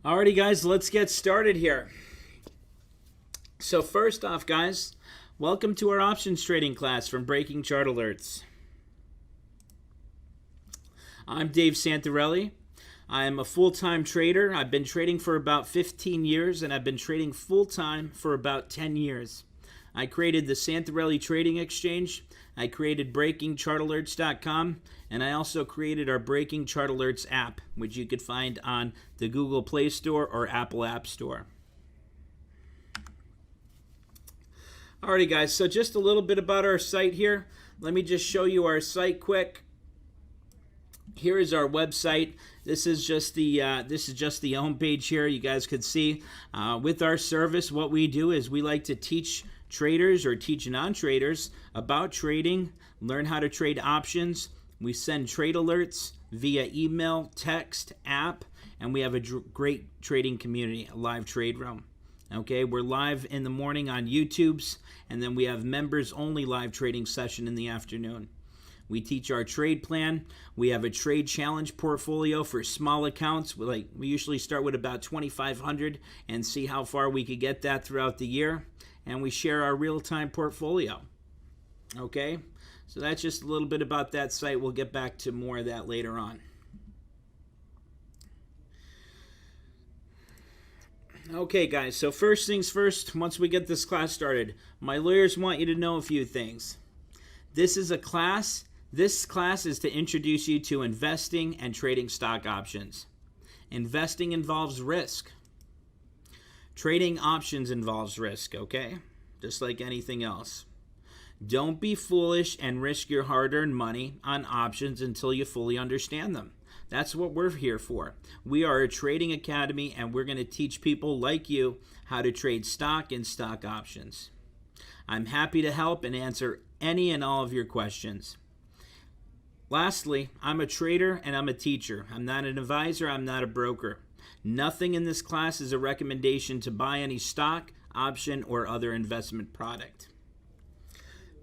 Alrighty guys, let's get started here. So first off guys, welcome to our options trading class from Breaking Chart Alerts. I'm Dave Santarelli. I am a full-time trader. I've been trading for about 15 years and I've been trading full-time for about 10 years. I created the Santarelli Trading Exchange. I created BreakingChartAlerts.com, and I also created our Breaking Chart Alerts app, which you could find on the Google Play Store or Apple App Store. Alrighty guys, so just a little bit about our site here. Let me just show you our site quick. Here is our website. This is just the home page here. You guys could see with our service, what we do is we like to teach traders or teach non-traders about trading, learn how to trade options. We send trade alerts via email, text, app, and we have a great trading community, a live trade room. Okay, we're live in the morning on YouTube's, and then we have members only live trading session in the afternoon. We teach our trade plan. We have a trade challenge portfolio for small accounts. We usually start with about 2,500 and see how far we could get that throughout the year. And we share our real-time portfolio. Okay, so that's just a little bit about that site. We'll get back to more of that later on. Okay guys, so first things first, once we get this class started, my lawyers want you to know a few things. This is a class. This class is to introduce you to investing and trading stock options. Investing involves risk. Trading options involves risk, okay? Just like anything else. Don't be foolish and risk your hard-earned money on options until you fully understand them. That's what we're here for. We are a trading academy, and we're going to teach people like you how to trade stock and stock options. I'm happy to help and answer any and all of your questions. Lastly, I'm a trader and I'm a teacher. I'm not an advisor, I'm not a broker. Nothing in this class is a recommendation to buy any stock, option, or other investment product.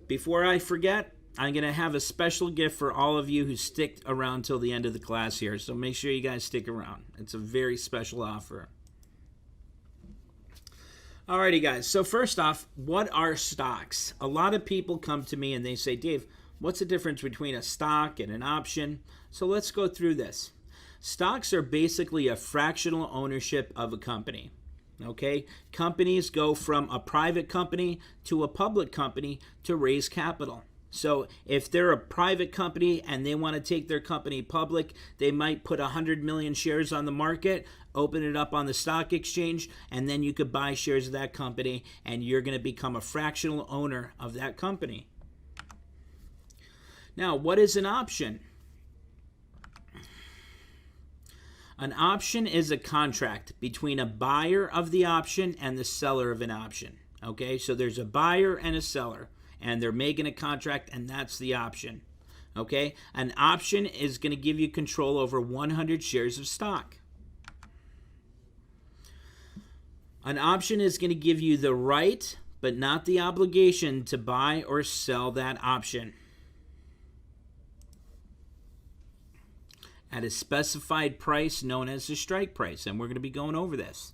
Before I forget, I'm going to have a special gift for all of you who stick around till the end of the class here. So make sure you guys stick around. It's a very special offer. Alrighty guys, so first off, what are stocks? A lot of people come to me and they say, Dave, what's the difference between a stock and an option? So let's go through this. Stocks are basically a fractional ownership of a company. Okay? Companies go from a private company to a public company to raise capital. So if they're a private company and they want to take their company public, they might put 100 million shares on the market, open it up on the stock exchange, and then you could buy shares of that company and you're going to become a fractional owner of that company. Now, what is an option? An option is a contract between a buyer of the option and the seller of an option. Okay, so there's a buyer and a seller, and they're making a contract, and that's the option. Okay, an option is going to give you control over 100 shares of stock. An option is going to give you the right, but not the obligation to buy or sell that option at a specified price known as the strike price, and we're going to be going over this.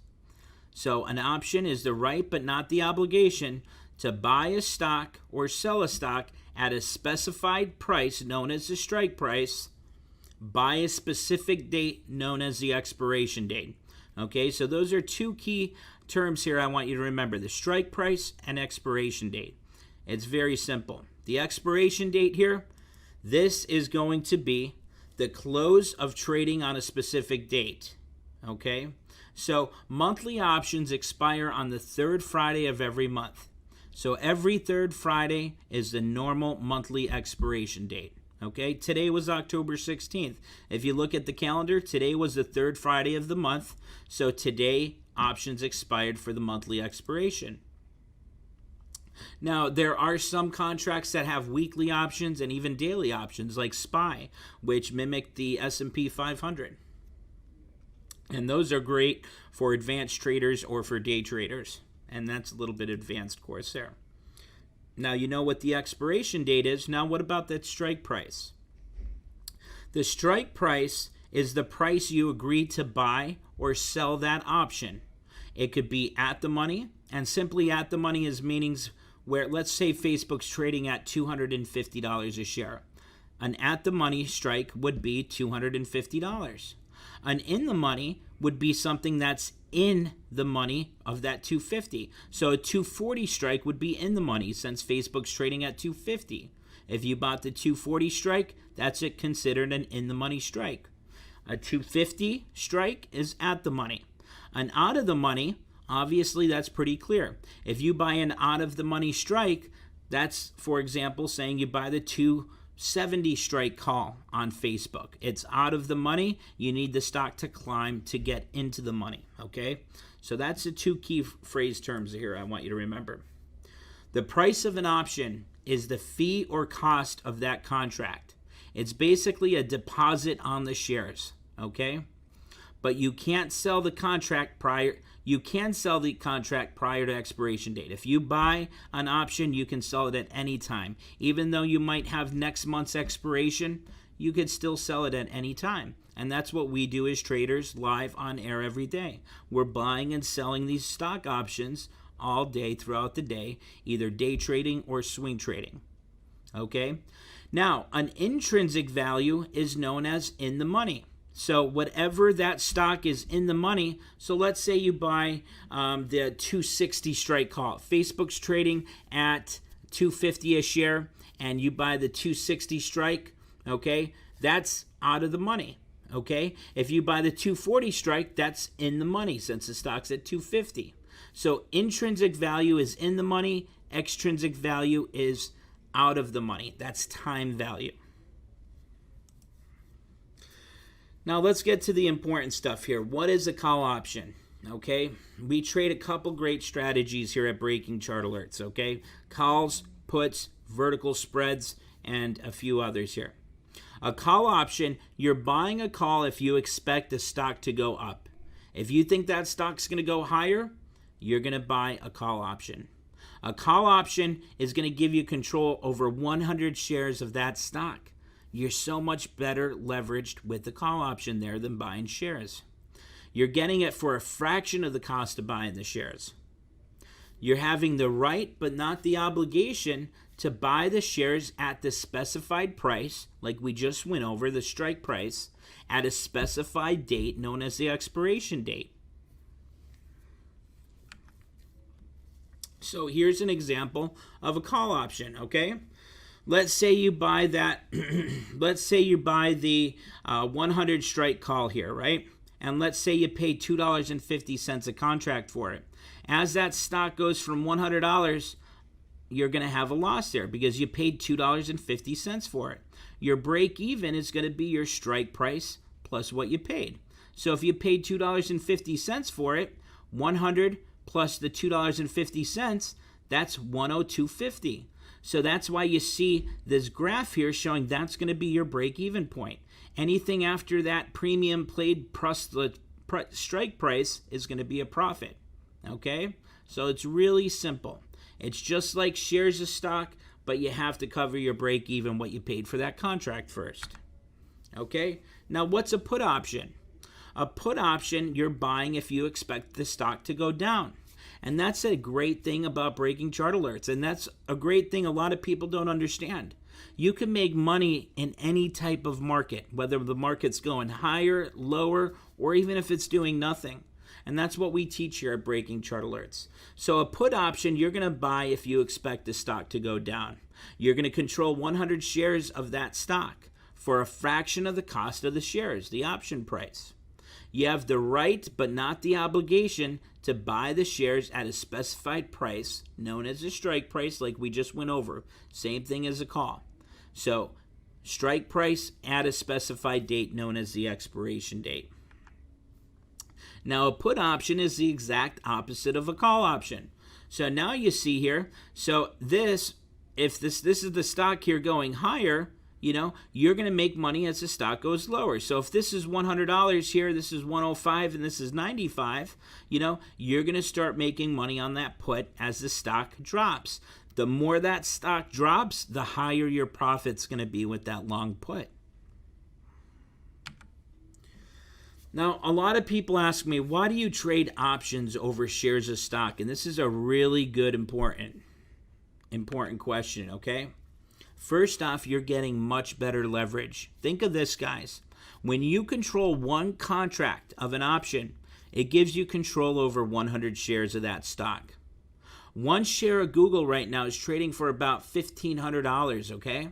So an option is the right but not the obligation to buy a stock or sell a stock at a specified price known as the strike price by a specific date known as the expiration date. Okay, so those are two key terms here I want you to remember, the strike price and expiration date. It's very simple. The expiration date here, this is going to be the close of trading on a specific date. Okay, so monthly options expire on the third Friday of every month. So every third Friday is the normal monthly expiration date. Okay, today was October 16th. If you look at the calendar, today was the third Friday of the month. So today, options expired for the monthly expiration. Now, there are some contracts that have weekly options and even daily options, like SPY, which mimic the S&P 500. And those are great for advanced traders or for day traders. And that's a little bit advanced course there. Now you know what the expiration date is. Now what about that strike price? The strike price is the price you agree to buy or sell that option. It could be at the money, and simply at the money is meanings where, let's say Facebook's trading at $250 a share. An at the money strike would be $250. An in the money would be something that's in the money of that 250. So a 240 strike would be in the money since Facebook's trading at 250. If you bought the 240 strike, that's considered an in the money strike. A 250 strike is at the money. An out of the money, obviously that's pretty clear. If you buy an out of the money strike, that's, for example, saying you buy the 270 strike call on Facebook. It's out of the money. You need the stock to climb to get into the money, okay? So that's the two key phrase terms here I want you to remember. The price of an option is the fee or cost of that contract. It's basically a deposit on the shares, okay? But you can't sell the contract prior. You can sell the contract prior to expiration date. If you buy an option, you can sell it at any time. Even though you might have next month's expiration, you could still sell it at any time. And that's what we do as traders live on air every day. We're buying and selling these stock options all day throughout the day, either day trading or swing trading. Okay? Now, an intrinsic value is known as in the money. So whatever that stock is in the money, so let's say you buy the 260 strike call. Facebook's trading at 250 a share, and you buy the 260 strike, okay? That's out of the money, okay? If you buy the 240 strike, that's in the money since the stock's at 250. So intrinsic value is in the money, extrinsic value is out of the money. That's time value. Now let's get to the important stuff here. What is a call option? Okay, we trade a couple great strategies here at Breaking Chart Alerts, okay? Calls, puts, vertical spreads, and a few others here. A call option, you're buying a call if you expect the stock to go up. If you think that stock's going to go higher, you're going to buy a call option. A call option is going to give you control over 100 shares of that stock. You're so much better leveraged with the call option there than buying shares. You're getting it for a fraction of the cost of buying the shares. You're having the right but not the obligation to buy the shares at the specified price, like we just went over, the strike price, at a specified date known as the expiration date. So here's an example of a call option, okay? Let's say you buy that, let's say you buy the 100 strike call here, right? And let's say you pay $2.50 a contract for it. As that stock goes from $100, you're going to have a loss there because you paid $2.50 for it. Your break even is going to be your strike price plus what you paid. So if you paid $2.50 for it, 100 plus the $2.50, that's $102.50. So that's why you see this graph here showing that's going to be your break-even point. Anything after that premium paid plus the strike price is going to be a profit. Okay? So it's really simple. It's just like shares of stock, but you have to cover your break-even, what you paid for that contract first. Okay? Now, what's a put option? A put option, you're buying if you expect the stock to go down. And that's a great thing about Breaking Chart Alerts. And that's a great thing a lot of people don't understand. You can make money in any type of market, whether the market's going higher, lower, or even if it's doing nothing. And that's what we teach here at Breaking Chart Alerts. So a put option, you're going to buy if you expect the stock to go down. You're going to control 100 shares of that stock for a fraction of the cost of the shares, the option price. You have the right but not the obligation to buy the shares at a specified price known as a strike price, like we just went over. Same thing as a call. So strike price at a specified date known as the expiration date. Now a put option is the exact opposite of a call option. So now you see here, so if this is the stock here going higher, you're going to make money as the stock goes lower. So if this is $100 here, this is $105, and this is $95, you're going to start making money on that put as the stock drops. The more that stock drops, the higher your profit's going to be with that long put. Now, a lot of people ask me, why do you trade options over shares of stock? And this is a really good, important question, okay? First off, you're getting much better leverage. Think of this, guys. When you control one contract of an option, it gives you control over 100 shares of that stock. One share of Google right now is trading for about $1,500, okay?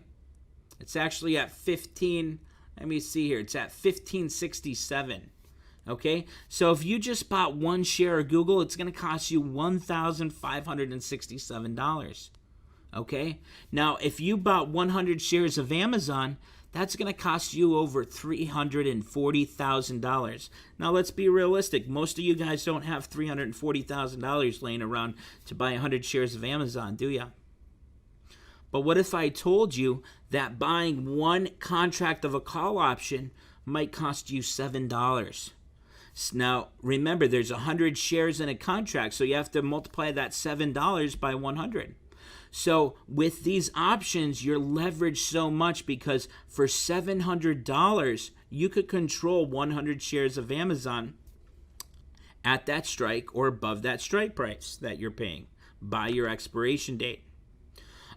It's actually at let me see here, it's at $1,567, okay? So if you just bought one share of Google, it's going to cost you $1,567, okay? Now, if you bought 100 shares of Amazon, that's going to cost you over $340,000. Now, let's be realistic. Most of you guys don't have $340,000 laying around to buy 100 shares of Amazon, do you? But what if I told you that buying one contract of a call option might cost you $7? Now, remember, there's 100 shares in a contract, so you have to multiply that $7 by 100. So with these options, you're leveraged so much because for $700, you could control 100 shares of Amazon at that strike or above that strike price that you're paying by your expiration date.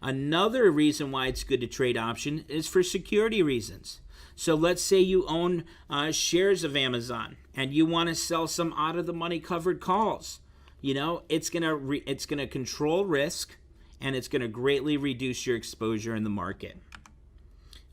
Another reason why it's good to trade option is for security reasons. So let's say you own shares of Amazon and you want to sell some out of the money covered calls. You know, it's gonna control risk, and it's going to greatly reduce your exposure in the market.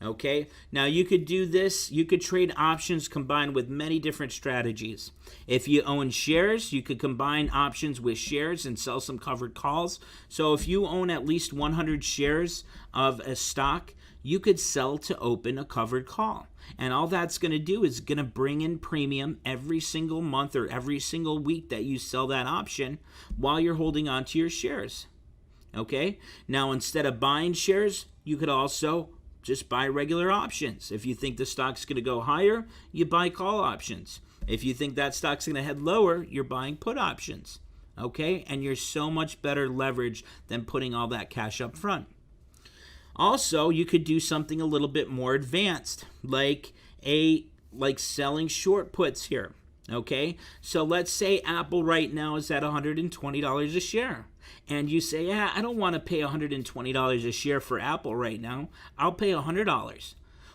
Okay, now you could do this, you could trade options combined with many different strategies. If you own shares, you could combine options with shares and sell some covered calls. So if you own at least 100 shares of a stock, you could sell to open a covered call. And all that's going to do is going to bring in premium every single month or every single week that you sell that option while you're holding on to your shares. Okay, now instead of buying shares, you could also just buy regular options. If you think the stock's going to go higher, you buy call options. If you think that stock's going to head lower, you're buying put options. Okay, and you're so much better leverage than putting all that cash up front. Also, you could do something a little bit more advanced, like selling short puts here. Okay, so let's say Apple right now is at $120 a share. And you say, yeah, I don't want to pay $120 a share for Apple right now. I'll pay $100.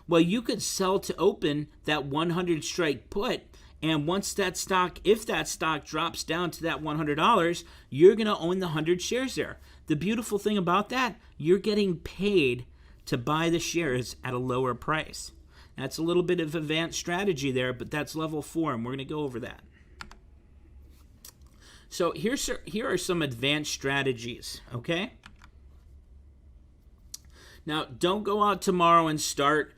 Well, you could sell to open that 100 strike put. And once that stock, if that stock drops down to that $100, you're going to own the 100 shares there. The beautiful thing about that, you're getting paid to buy the shares at a lower price. That's a little bit of advanced strategy there, but that's level 4, and we're going to go over that. So here are some advanced strategies, okay? Now, don't go out tomorrow and start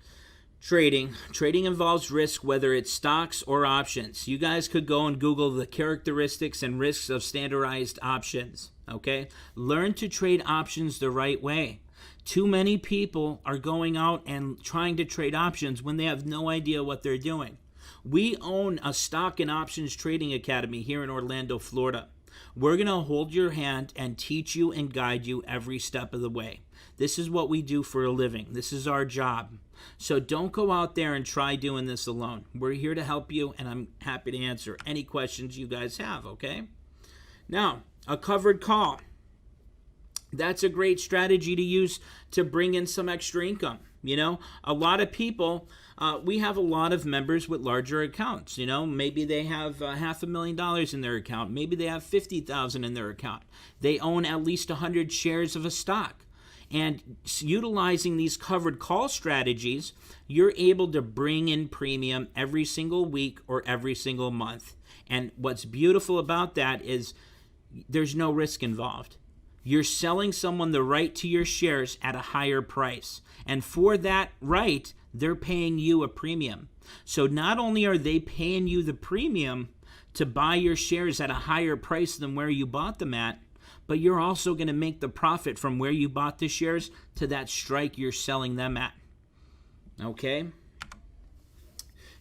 trading. Trading involves risk, whether it's stocks or options. You guys could go and Google the characteristics and risks of standardized options, okay? Learn to trade options the right way. Too many people are going out and trying to trade options when they have no idea what they're doing. We own a stock and options trading academy here in Orlando, Florida. We're going to hold your hand and teach you and guide you every step of the way. This is what we do for a living. This is our job. So don't go out there and try doing this alone. We're here to help you, and I'm happy to answer any questions you guys have, okay? Now, a covered call. That's a great strategy to use to bring in some extra income. You know, a lot of people, we have a lot of members with larger accounts. You know, maybe they have $500,000 in their account. Maybe they have $50,000 in their account. They own at least 100 shares of a stock. And utilizing these covered call strategies, you're able to bring in premium every single week or every single month. And what's beautiful about that is there's no risk involved. You're selling someone the right to your shares at a higher price. And for that right, they're paying you a premium. So not only are they paying you the premium to buy your shares at a higher price than where you bought them at, but you're also going to make the profit from where you bought the shares to that strike you're selling them at. Okay?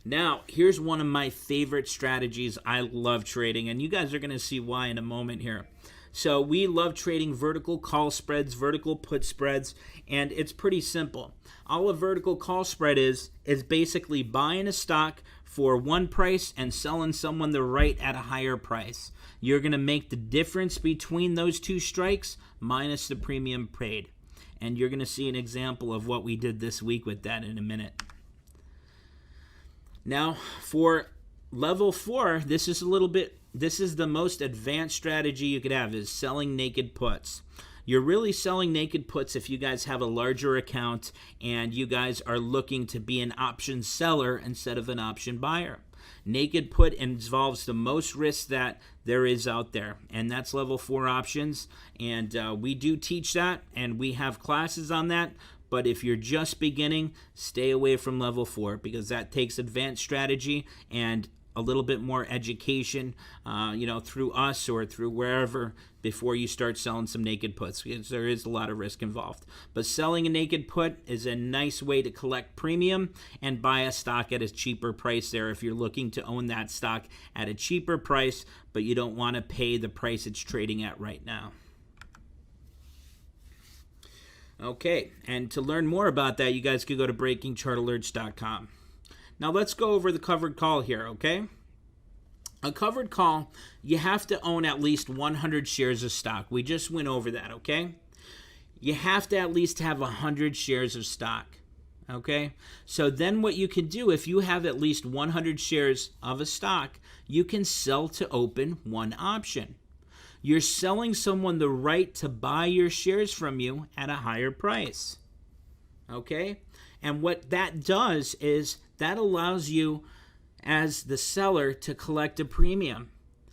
Now, here's one of my favorite strategies. I love trading, and you guys are going to see why in a moment here. So we love trading vertical call spreads, vertical put spreads, and it's pretty simple. All a vertical call spread is basically buying a stock for one price and selling someone the right at a higher price. You're going to make the difference between those two strikes minus the premium paid. And you're going to see an example of what we did this week with that in a minute. Now, for level 4, this is the most advanced strategy you could have, is selling naked puts. You're really selling naked puts if you guys have a larger account and you guys are looking to be an option seller instead of an option buyer. Naked put involves the most risk that there is out there, and that's level 4 options. And we do teach that, and we have classes on that. But if you're just beginning, stay away from level 4 because that takes advanced strategy and a little bit more education, through us or through wherever before you start selling some naked puts, because there is a lot of risk involved. But selling a naked put is a nice way to collect premium and buy a stock at a cheaper price there if you're looking to own that stock at a cheaper price, but you don't want to pay the price it's trading at right now. Okay, and to learn more about that, you guys could go to breakingchartalerts.com. Now let's go over the covered call here, okay? A covered call, you have to own at least 100 shares of stock. We just went over that, okay? You have to at least have 100 shares of stock, okay? So then what you can do, if you have at least 100 shares of a stock, you can sell to open one option. You're selling someone the right to buy your shares from you at a higher price, okay? And what that does is that allows you as the seller to collect a premium.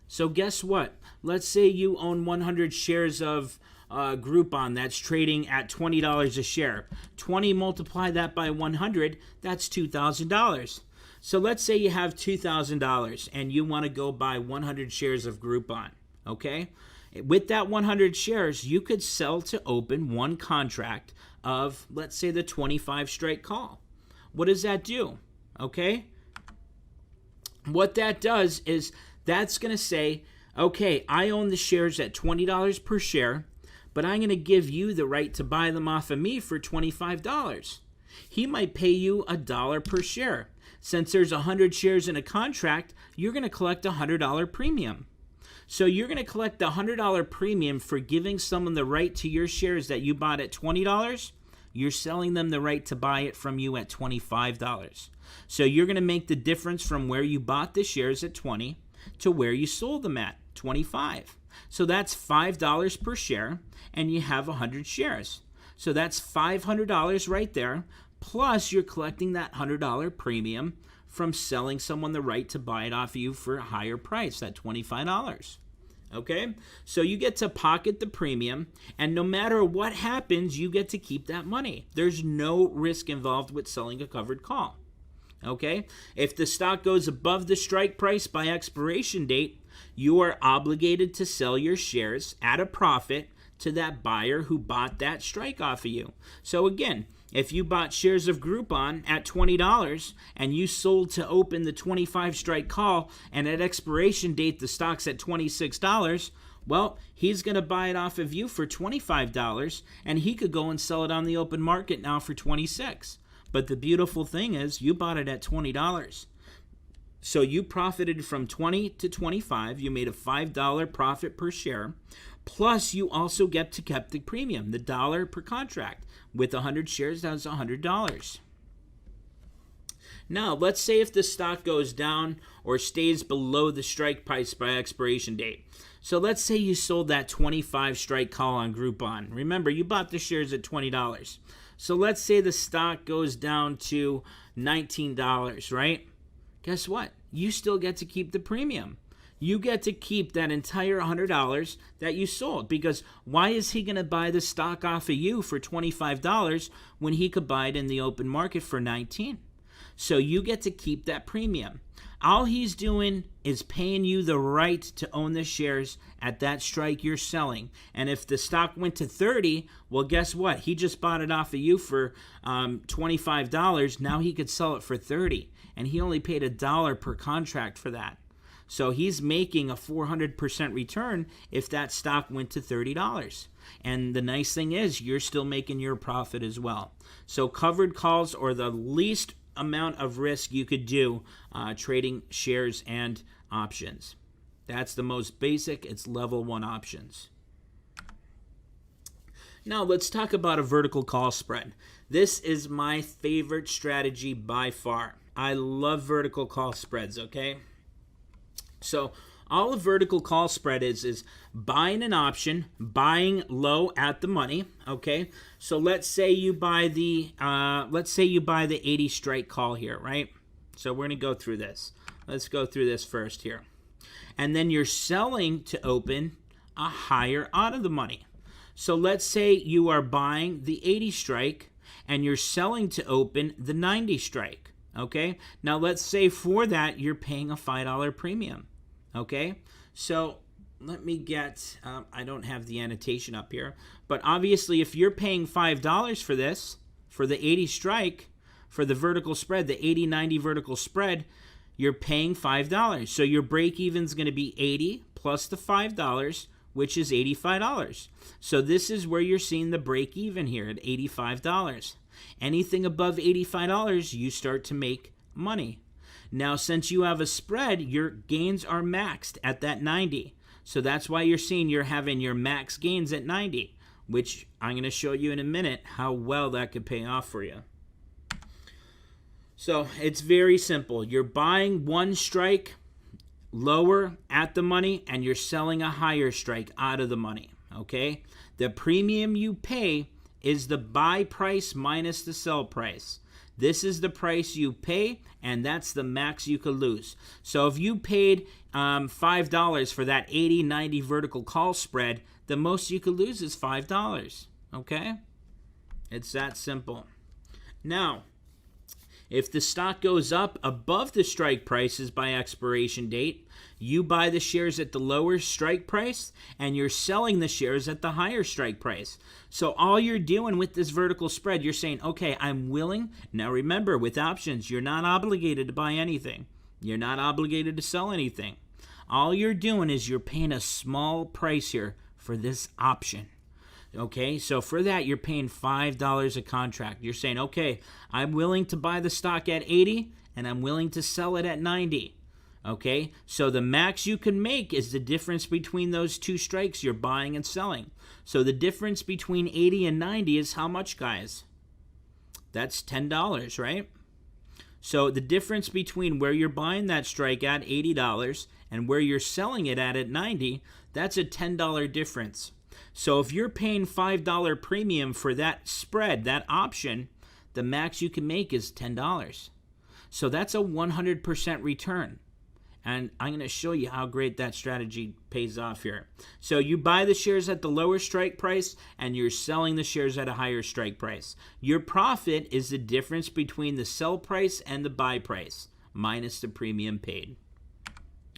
So guess what? Let's say you own 100 shares of Groupon that's trading at $20 a share. 20 multiply that by 100, that's $2,000. So let's say you have $2,000 and you want to go buy 100 shares of Groupon, okay? With that 100 shares, you could sell to open one contract of, let's say, the 25 strike call. What does that do? Okay? What that does is that's going to say, okay, I own the shares at $20 per share, but I'm going to give you the right to buy them off of me for $25. He might pay you $1 per share. Since there's 100 shares in a contract, you're going to collect a $100 premium. So you're going to collect the $100 premium for giving someone the right to your shares that you bought at $20. You're selling them the right to buy it from you at $25. So you're going to make the difference from where you bought the shares at $20 to where you sold them at $25. So that's $5 per share, and you have 100 shares. So that's $500 right there, plus you're collecting that $100 premium from selling someone the right to buy it off of you for a higher price, that $25. Okay, so you get to pocket the premium, and no matter what happens, you get to keep that money. There's no risk involved with selling a covered call. Okay, if the stock goes above the strike price by expiration date, you are obligated to sell your shares at a profit to that buyer who bought that strike off of you. So again, if you bought shares of Groupon at $20 and you sold to open the 25 strike call, and at expiration date the stock's at $26, well, he's going to buy it off of you for $25, and he could go and sell it on the open market now for $26. But the beautiful thing is you bought it at $20. So you profited from 20 to 25. You made a $5 profit per share. Plus, you also get to keep the premium, the dollar per contract. With 100 shares, that's $100. Now, let's say if the stock goes down or stays below the strike price by expiration date. So let's say you sold that 25 strike call on Groupon. Remember, you bought the shares at $20. So let's say the stock goes down to $19, right? Guess what? You still get to keep the premium. You get to keep that entire $100 that you sold, because why is he going to buy the stock off of you for $25 when he could buy it in the open market for $19? So you get to keep that premium. All he's doing is paying you the right to own the shares at that strike you're selling. And if the stock went to 30, well, guess what? He just bought it off of you for $25. Now he could sell it for 30, and he only paid $1 per contract for that. So he's making a 400% return if that stock went to $30. And the nice thing is you're still making your profit as well. So covered calls are the least amount of risk you could do trading shares and options. That's the most basic. It's level 1 options. Now let's talk about a vertical call spread. This is my favorite strategy by far. I love vertical call spreads, okay? So all a vertical call spread is buying an option, buying low at the money, okay? So let's say you buy the 80 strike call here, right? So we're going to go through this. Let's go through this first here. And then you're selling to open a higher out of the money. So let's say you are buying the 80 strike and you're selling to open the 90 strike, okay? Now let's say for that you're paying a $5 premium, okay? So let me get, I don't have the annotation up here, but obviously if you're paying $5 for this, for the 80 strike, for the vertical spread, the 80-90 vertical spread, you're paying $5. So your break even is going to be 80 plus the $5, which is $85. So this is where you're seeing the break even here at $85. Anything above $85, you start to make money. Now, since you have a spread, your gains are maxed at that 90. So that's why you're seeing you're having your max gains at 90, which I'm going to show you in a minute how well that could pay off for you. So it's very simple. You're buying one strike lower at the money and you're selling a higher strike out of the money, okay? The premium you pay is the buy price minus the sell price. This is the price you pay, and that's the max you could lose. So if you paid $5 for that 80-90 vertical call spread, the most you could lose is $5, okay? It's that simple. Now, if the stock goes up above the strike prices by expiration date, you buy the shares at the lower strike price and you're selling the shares at the higher strike price. So all you're doing with this vertical spread, you're saying, okay, I'm willing. Now remember, with options, you're not obligated to buy anything. You're not obligated to sell anything. All you're doing is you're paying a small price here for this option. Okay, so for that, you're paying $5 a contract. You're saying, okay, I'm willing to buy the stock at 80 and I'm willing to sell it at 90. Okay, so the max you can make is the difference between those two strikes you're buying and selling. So the difference between 80 and 90 is how much, guys? That's $10, right? So the difference between where you're buying that strike at $80 and where you're selling it at 90, that's a $10 difference. So if you're paying $5 premium for that spread, that option, the max you can make is $10. So that's a 100% return. And I'm going to show you how great that strategy pays off here. So you buy the shares at the lower strike price and you're selling the shares at a higher strike price. Your profit is the difference between the sell price and the buy price minus the premium paid.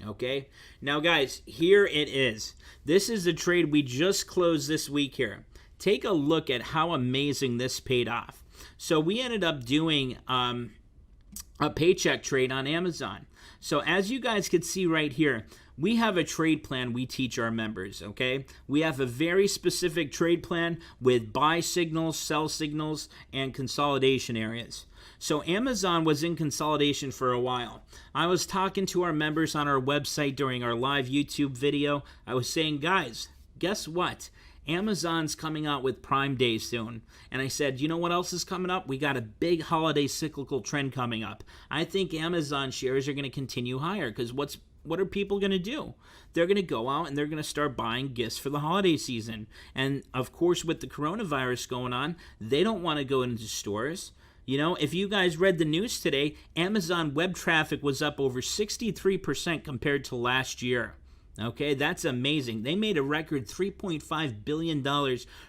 Okay, now guys, here it is. This is the trade we just closed this week here. Take a look at how amazing this paid off. So we ended up doing a paycheck trade on Amazon. So as you guys can see right here, we have a trade plan we teach our members, okay? We have a very specific trade plan with buy signals, sell signals, and consolidation areas. So Amazon was in consolidation for a while. I was talking to our members on our website during our live YouTube video. I was saying, guys, guess what? Amazon's coming out with Prime Day soon. And I said, you know what else is coming up? We got a big holiday cyclical trend coming up. I think Amazon shares are going to continue higher because what are people going to do? They're going to go out and they're going to start buying gifts for the holiday season. And of course, with the coronavirus going on, they don't want to go into stores. You know, if you guys read the news today, Amazon web traffic was up over 63% compared to last year. Okay, that's amazing. They made a record $3.5 billion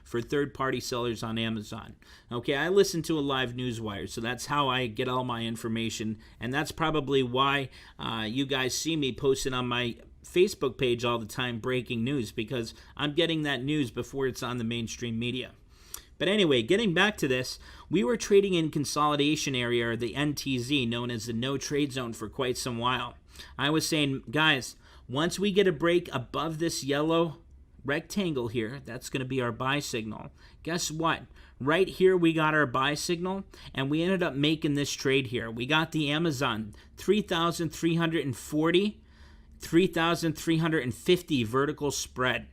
for third-party sellers on Amazon. Okay, I listen to a live newswire, so that's how I get all my information, and that's probably why you guys see me posting on my Facebook page all the time, breaking news, because I'm getting that news before it's on the mainstream media. But anyway, getting back to this, we were trading in consolidation area, or the NTZ, known as the no trade zone, for quite some while. I was saying, guys, once we get a break above this yellow rectangle here, that's going to be our buy signal. Guess what? Right here we got our buy signal, and we ended up making this trade here. We got the Amazon 3,340, 3,350 vertical spread.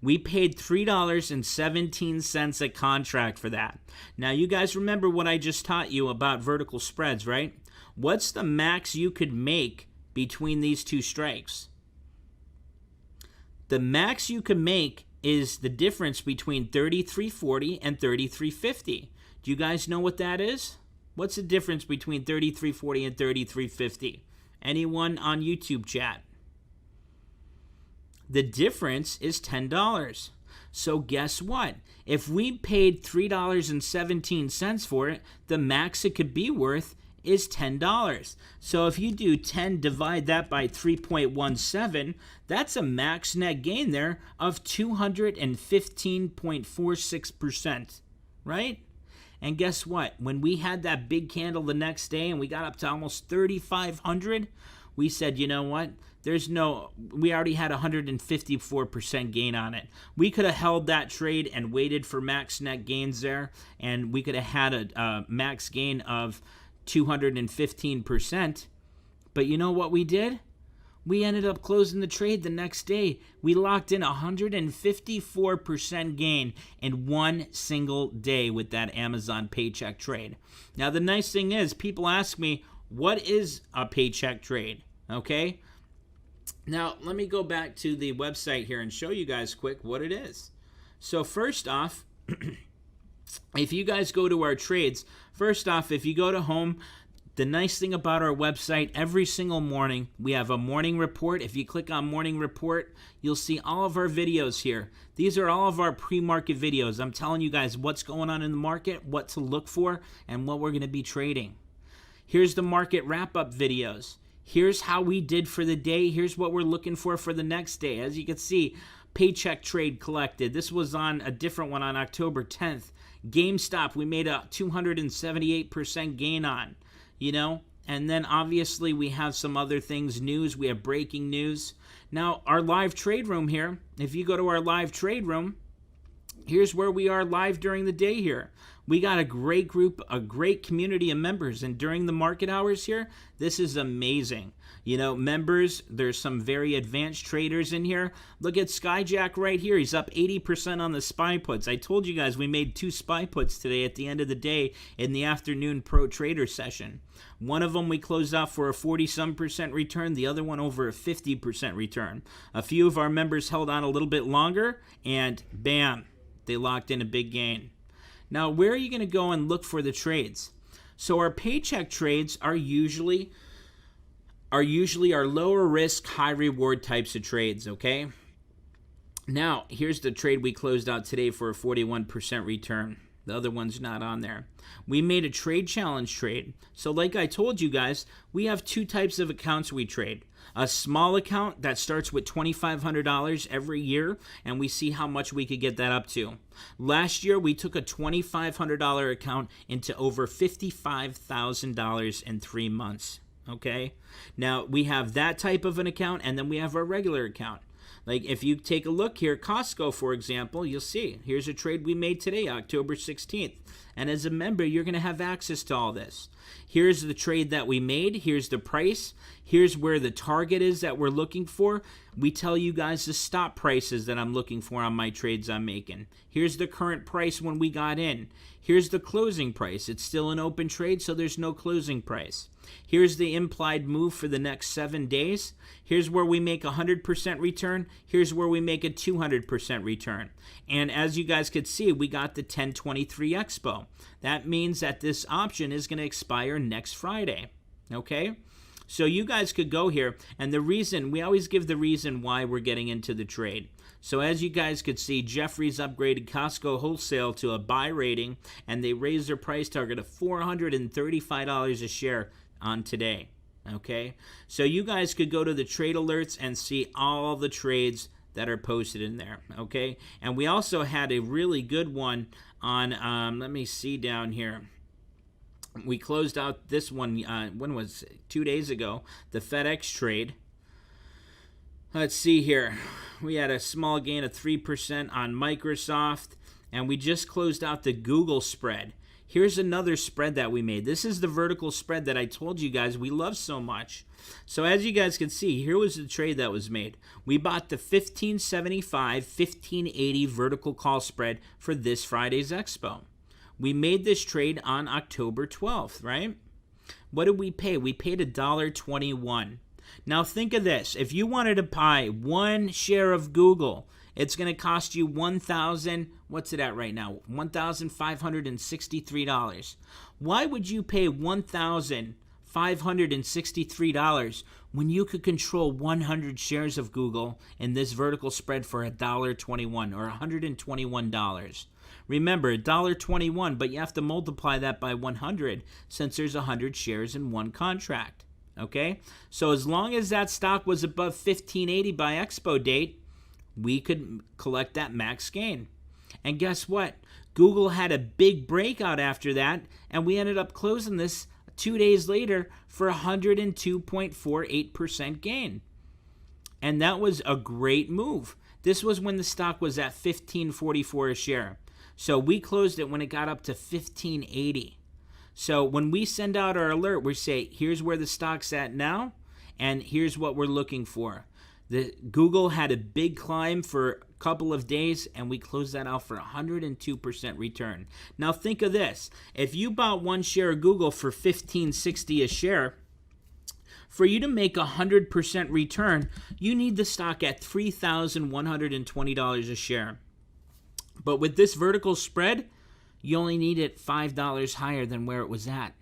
We paid $3.17 a contract for that. Now, you guys remember what I just taught you about vertical spreads, right? What's the max you could make between these two strikes? The max you can make is the difference between 33.40 and 33.50. Do you guys know what that is? What's the difference between 33.40 and 33.50? Anyone on YouTube chat? The difference is $10. So guess what? If we paid $3.17 for it, the max it could be worth is $10. So if you do 10, divide that by 3.17, that's a max net gain there of 215.46%, right? And guess what? When we had that big candle the next day and we got up to almost 3,500, we said, you know what? We already had 154% gain on it. We could have held that trade and waited for max net gains there, and we could have had a max gain of 215%. But you know what we did? We ended up closing the trade the next day. We locked in 154% gain in one single day with that Amazon paycheck trade. Now, the nice thing is, people ask me, what is a paycheck trade? Okay? Now, let me go back to the website here and show you guys quick what it is. So first off, if you guys go to our trades, first off, if you go to home, the nice thing about our website, every single morning, we have a morning report. If you click on morning report, you'll see all of our videos here. These are all of our pre-market videos. I'm telling you guys what's going on in the market, what to look for, and what we're going to be trading. Here's the market wrap-up videos. Here's how we did for the day. Here's what we're looking for the next day. As you can see, paycheck trade collected. This was on a different one on October 10th. GameStop, we made a 278% gain on, you know. And then obviously we have some other things, news. We have breaking news. Now, our live trade room here, if you go to our live trade room, here's where we are live during the day here. We got a great group, a great community of members, and during the market hours here, this is amazing. You know, members, there's some very advanced traders in here. Look at Skyjack right here. He's up 80% on the SPY puts. I told you guys we made 2 SPY puts today at the end of the day in the afternoon pro trader session. One of them we closed out for a 40-some% return, the other one over a 50% return. A few of our members held on a little bit longer, and bam, they locked in a big gain. Now, where are you going to go and look for the trades? So our paycheck trades are usually our lower risk, high reward types of trades, okay? Now, here's the trade we closed out today for a 41% return. The other one's not on there. We made a trade challenge trade. So like I told you guys, we have 2 types of accounts we trade. A small account that starts with $2,500 every year, and we see how much we could get that up to. Last year, we took a $2,500 account into over $55,000 in 3 months, okay? Now, we have that type of an account, and then we have our regular account. Like if you take a look here, Costco, for example, you'll see, here's a trade we made today, October 16th. And as a member, you're going to have access to all this. Here's the trade that we made. Here's the price. Here's where the target is that we're looking for. We tell you guys the stop prices that I'm looking for on my trades I'm making. Here's the current price when we got in. Here's the closing price. It's still an open trade, so there's no closing price. Here's the implied move for the next 7 days. Here's where we make a 100% return. Here's where we make a 200% return. And as you guys could see, we got the 1023 Expo. That means that this option is going to expire next Friday. Okay? So you guys could go here, and the reason, we always give the reason why we're getting into the trade. So as you guys could see, Jeffries upgraded Costco Wholesale to a buy rating, and they raised their price target to $435 a share on today. Okay? So you guys could go to the trade alerts and see all the trades that are posted in there. Okay? And we also had a really good one on, let me see down here. We closed out this one, when was it? 2 days ago, the FedEx trade. Let's see here. We had a small gain of 3% on Microsoft, and we just closed out the Google spread. Here's another spread that we made. This is the vertical spread that I told you guys we love so much. So as you guys can see, here was the trade that was made. We bought the 1575, 1580 vertical call spread for this Friday's Expo. We made this trade on October 12th, right? What did we pay? We paid $1.21. Now think of this. If you wanted to buy one share of Google, it's going to cost you what's it at right now? $1,563. Why would you pay $1,563 when you could control 100 shares of Google in this vertical spread for $1.21 or $121? Remember, $1.21, but you have to multiply that by 100 since there's 100 shares in one contract. Okay? So as long as that stock was above 1580 by Expo date, we could collect that max gain. And guess what? Google had a big breakout after that, and we ended up closing this 2 days later for 102.48% gain. And that was a great move. This was when the stock was at $15.44 a share. So we closed it when it got up to $15.80. So when we send out our alert, we say, here's where the stock's at now, and here's what we're looking for. The Google had a big climb for a couple of days, and we closed that out for 102% return. Now think of this. If you bought one share of Google for $15.60 a share, for you to make 100% return, you need the stock at $3,120 a share. But with this vertical spread, you only need it $5 higher than where it was at.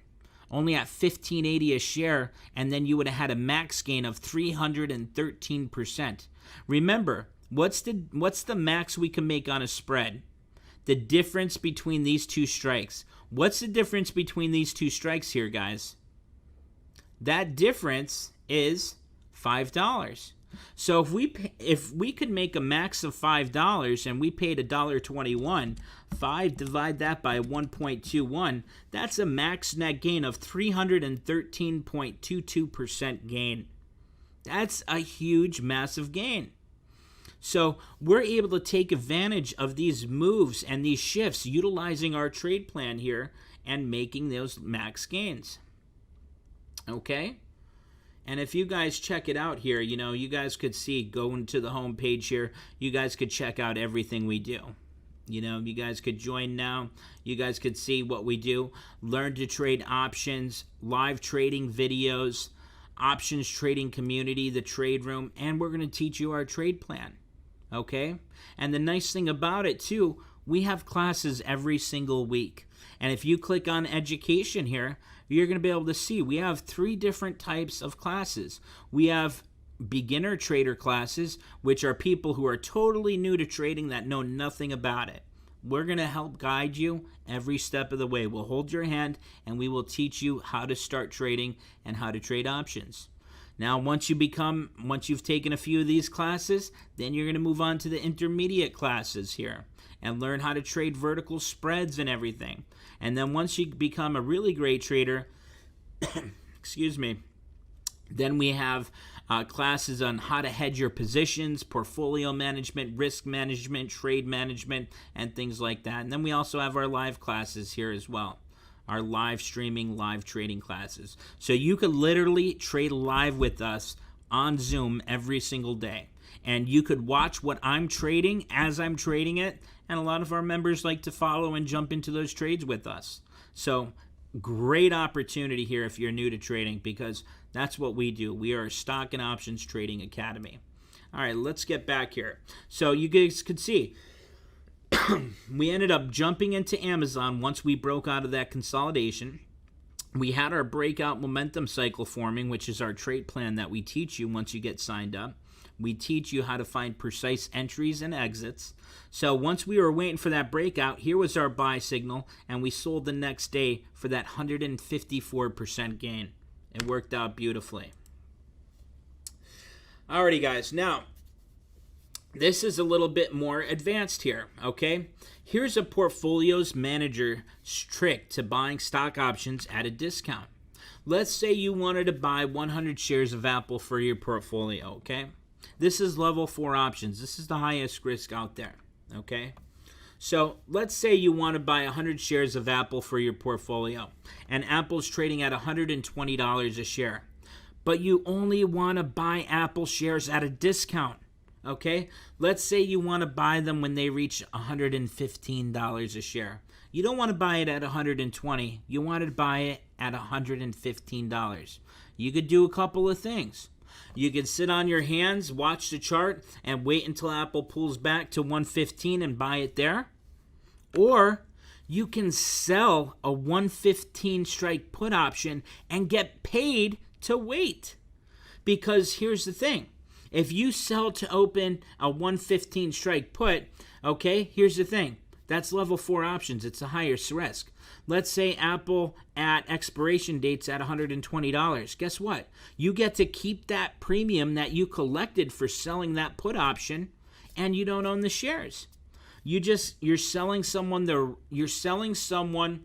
Only at $15.80 a share, and then you would have had a max gain of 313%. Remember, what's the max we can make on a spread? The difference between these two strikes. What's the difference between these two strikes here, guys? That difference is $5. So if we could make a max of $5 and we paid $1.21, 5 divide that by 1.21, that's a max net gain of 313.22% gain. That's a huge, massive gain. So we're able to take advantage of these moves and these shifts, utilizing our trade plan here and making those max gains. Okay? And if you guys check it out here, you guys could see, going to the home page here, you guys could check out everything we do. You guys could join now. You guys could see what we do. Learn to trade options, live trading videos, options trading community, the trade room, and we're going to teach you our trade plan. Okay? And the nice thing about it, too, we have classes every single week. And if you click on education here, you're going to be able to see we have 3 different types of classes. We have beginner trader classes, which are people who are totally new to trading that know nothing about it. We're going to help guide you every step of the way. We'll hold your hand and we will teach you how to start trading and how to trade options. Now, once you've taken a few of these classes, then you're going to move on to the intermediate classes here and learn how to trade vertical spreads and everything. And then once you become a really great trader, then we have classes on how to hedge your positions, portfolio management, risk management, trade management, and things like that. And then we also have our live classes here as well, our live streaming, live trading classes. So you could literally trade live with us on Zoom every single day. And you could watch what I'm trading as I'm trading it. And a lot of our members like to follow and jump into those trades with us. So great opportunity here if you're new to trading, because that's what we do. We are a stock and options trading academy. All right, let's get back here. So you guys could see we ended up jumping into Amazon once we broke out of that consolidation. We had our breakout momentum cycle forming, which is our trade plan that we teach you once you get signed up. We teach you how to find precise entries and exits. So once we were waiting for that breakout, here was our buy signal, and we sold the next day for that 154% gain. It worked out beautifully. Alrighty, guys. Now, this is a little bit more advanced here, okay? Here's a portfolios manager trick to buying stock options at a discount. Let's say you wanted to buy 100 shares of Apple for your portfolio, okay? This is level 4 options. This is the highest risk out there, okay? So let's say you want to buy 100 shares of Apple for your portfolio, and Apple's trading at $120 a share, but you only want to buy Apple shares at a discount, okay? Let's say you want to buy them when they reach $115 a share. You don't want to buy it at $120. You want to buy it at $115. You could do a couple of things. You could sit on your hands, watch the chart, and wait until Apple pulls back to 115 and buy it there. Or you can sell a 115 strike put option and get paid to wait. Because here's the thing. If you sell to open a 115 strike put, okay, here's the thing. That's level 4 options. It's a higher risk. Let's say Apple at expiration dates at $120. Guess what? You get to keep that premium that you collected for selling that put option, and you don't own the shares. You're selling someone you're selling the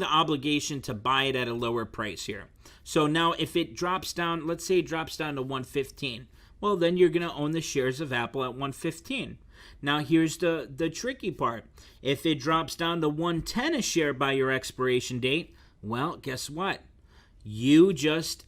obligation to buy it at a lower price here. So now if it drops down, let's say it drops down to 115, well, then you're going to own the shares of Apple at 115. Now, here's the tricky part. If it drops down to 110 a share by your expiration date, well, guess what? You just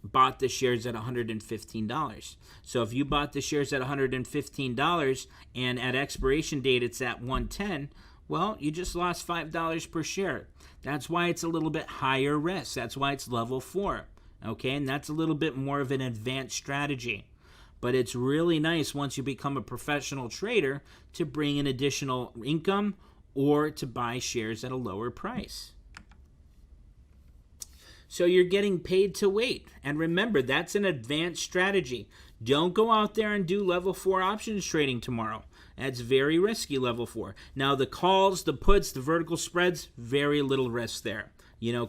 bought the shares at $115. So if you bought the shares at $115 and at expiration date it's at 110, well, you just lost $5 per share. That's why it's a little bit higher risk. That's why it's level 4. Okay, and that's a little bit more of an advanced strategy. But it's really nice once you become a professional trader to bring in additional income or to buy shares at a lower price. So you're getting paid to wait. And remember, that's an advanced strategy. Don't go out there and do level 4 options trading tomorrow. That's very risky, level 4. Now, the calls, the puts, the vertical spreads, very little risk there,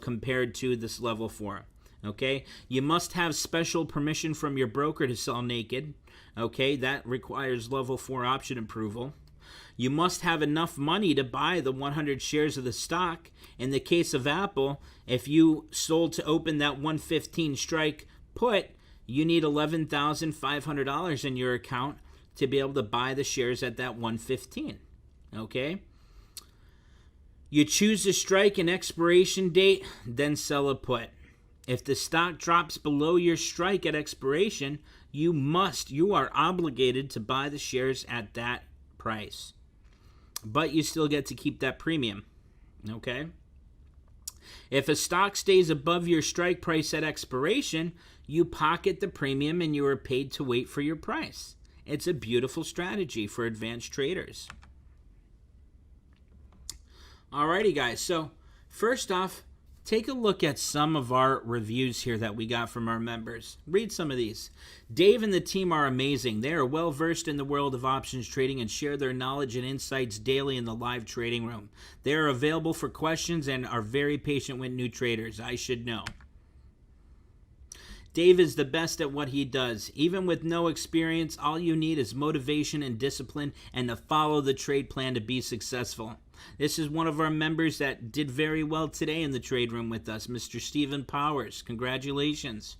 compared to this level 4. Okay, you must have special permission from your broker to sell naked. Okay, that requires level 4 option approval. You must have enough money to buy the 100 shares of the stock. In the case of Apple, if you sold to open that 115 strike put, you need $11,500 in your account to be able to buy the shares at that 115. Okay? You choose a strike and expiration date, then sell a put. If the stock drops below your strike at expiration, you are obligated to buy the shares at that price. But you still get to keep that premium, okay? If a stock stays above your strike price at expiration, you pocket the premium and you are paid to wait for your price. It's a beautiful strategy for advanced traders. Alrighty, guys. So first off, take a look at some of our reviews here that we got from our members. Read some of these. Dave and the team are amazing. They are well versed in the world of options trading and share their knowledge and insights daily in the live trading room. They are available for questions and are very patient with new traders. I should know. Dave is the best at what he does. Even with no experience, all you need is motivation and discipline and to follow the trade plan to be successful. This is one of our members that did very well today in the trade room with us, Mr. Stephen Powers. Congratulations.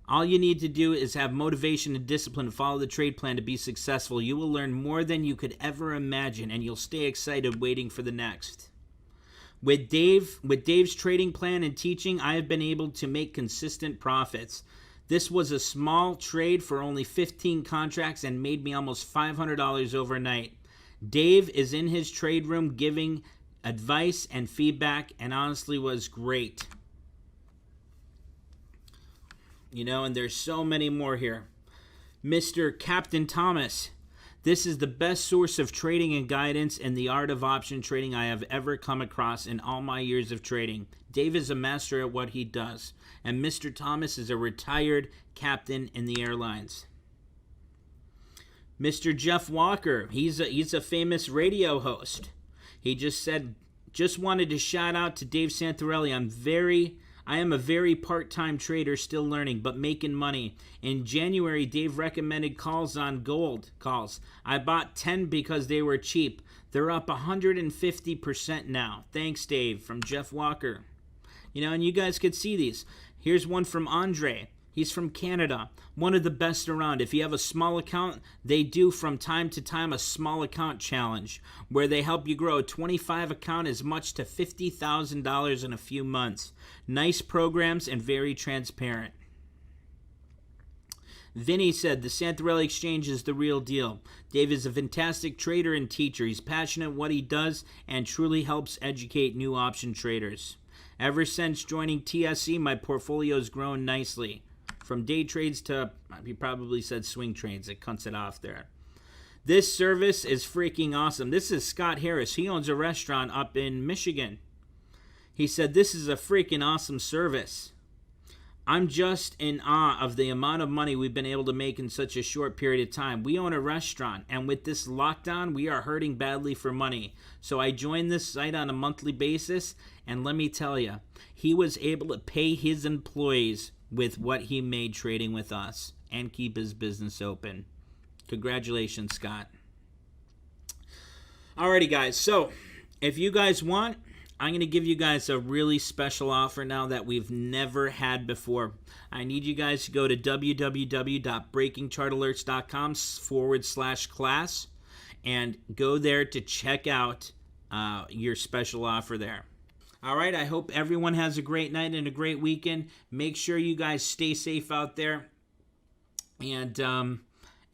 All you need to do is have motivation and discipline to follow the trade plan to be successful. You will learn more than you could ever imagine, and you'll stay excited waiting for the next. With Dave's trading plan and teaching, I have been able to make consistent profits. This was a small trade for only 15 contracts and made me almost $500 overnight. Dave is in his trade room giving advice and feedback and honestly was great. And there's so many more here. Mr. Captain Thomas, this is the best source of trading and guidance in the art of option trading I have ever come across in all my years of trading. Dave is a master at what he does, and Mr. Thomas is a retired captain in the airlines. Mr. Jeff Walker, he's a famous radio host. He just said, just wanted to shout out to Dave Santarelli. I am a very part-time trader still learning, but making money. In January, Dave recommended calls on gold calls. I bought 10 because they were cheap. They're up 150% now. Thanks, Dave, from Jeff Walker. And you guys could see these. Here's one from Andre. He's from Canada, one of the best around. If you have a small account, they do from time to time a small account challenge where they help you grow a 25 account as much to $50,000 in a few months. Nice programs and very transparent. Vinny said, the Santarelli Exchange is the real deal. Dave is a fantastic trader and teacher. He's passionate what he does and truly helps educate new option traders. Ever since joining TSC, my portfolio has grown nicely. From day trades to, he probably said swing trades. It cuts it off there. This service is freaking awesome. This is Scott Harris. He owns a restaurant up in Michigan. He said, this is a freaking awesome service. I'm just in awe of the amount of money we've been able to make in such a short period of time. We own a restaurant, and with this lockdown, we are hurting badly for money. So I joined this site on a monthly basis, and let me tell you, he was able to pay his employees with what he made trading with us and keep his business open. Congratulations, Scott. Alrighty, guys. So if you guys want, I'm going to give you guys a really special offer now that we've never had before. I need you guys to go to www.breakingchartalerts.com/class and go there to check out your special offer there. All right, I hope everyone has a great night and a great weekend. Make sure you guys stay safe out there. And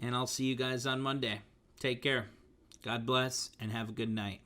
I'll see you guys on Monday. Take care. God bless and have a good night.